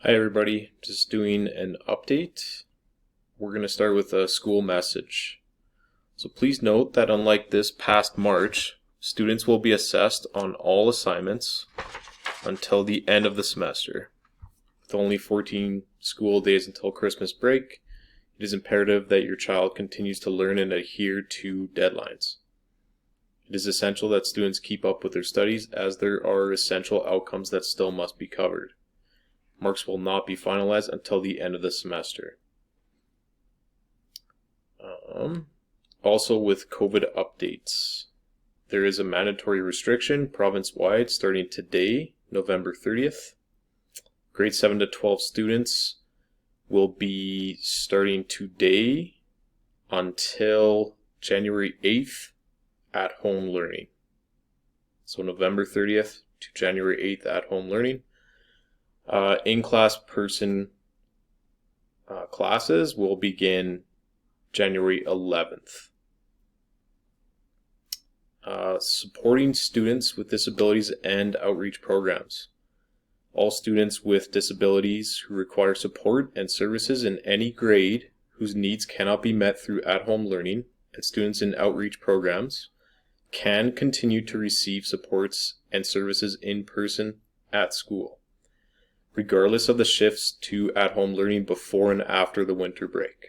Hi everybody, just doing an update. We're going to start with a school message. So please note that unlike this past March, students will be assessed on all assignments until the end of the semester. With only 14 school days until Christmas break, it is imperative that your child continues to learn and adhere to deadlines. It is essential that students keep up with their studies as there are essential outcomes that still must be covered. Marks will not be finalized until the end of the semester. Also with COVID updates, there is a mandatory restriction province-wide starting today, November 30th. Grade 7 to 12 students will be starting today until January 8th at home learning. So November 30th to January 8th at home learning. In-class person classes will begin January 11th. Supporting students with disabilities and outreach programs. All students with disabilities who require support and services in any grade whose needs cannot be met through at-home learning and students in outreach programs can continue to receive supports and services in person at school, regardless of the shifts to at-home learning before and after the winter break.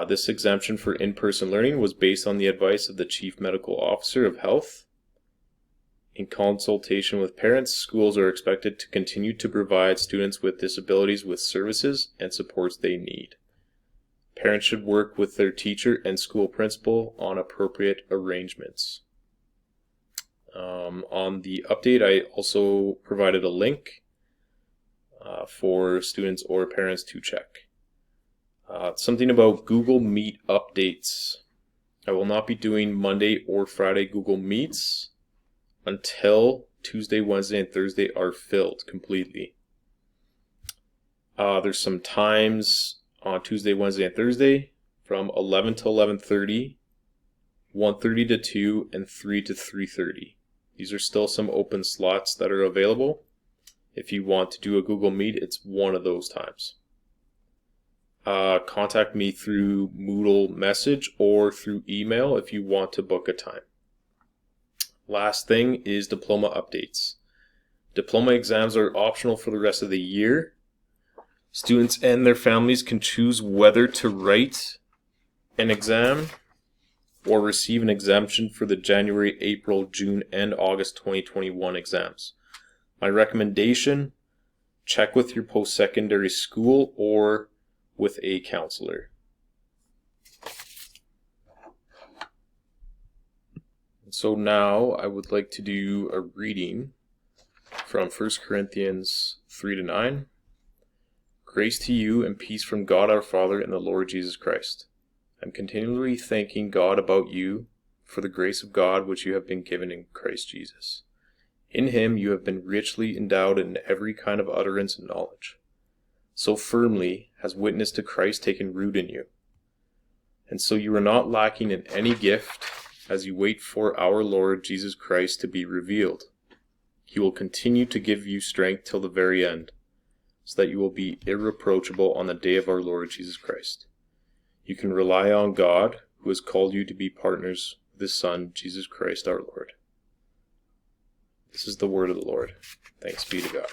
This exemption for in-person learning was based on the advice of the Chief Medical Officer of Health. In consultation with parents, schools are expected to continue to provide students with disabilities with services and supports they need. Parents should work with their teacher and school principal on appropriate arrangements. On the update, I also provided a link for students or parents to check. Something about Google Meet updates. I will not be doing Monday or Friday Google Meets until Tuesday, Wednesday, and Thursday are filled completely. There's some times on Tuesday, Wednesday, and Thursday from 11 to 11:30, 1:30 to 2, and 3 to 3:30. These are still some open slots that are available. If you want to do a Google Meet, it's one of those times. Contact me through Moodle message or through email if you want to book a time. Last thing is diploma updates. Diploma exams are optional for the rest of the year. Students and their families can choose whether to write an exam or receive an exemption for the January, April, June, and August 2021 exams. My recommendation, check with your post-secondary school or with a counselor. So now I would like to do a reading from 1 Corinthians 3 to 9. Grace to you and peace from God our Father and the Lord Jesus Christ. I'm continually thanking God about you for the grace of God which you have been given in Christ Jesus. In him you have been richly endowed in every kind of utterance and knowledge. So firmly has witness to Christ taken root in you. And so you are not lacking in any gift as you wait for our Lord Jesus Christ to be revealed. He will continue to give you strength till the very end, so that you will be irreproachable on the day of our Lord Jesus Christ. You can rely on God, who has called you to be partners with his Son, Jesus Christ our Lord. This is the word of the Lord. Thanks be to God.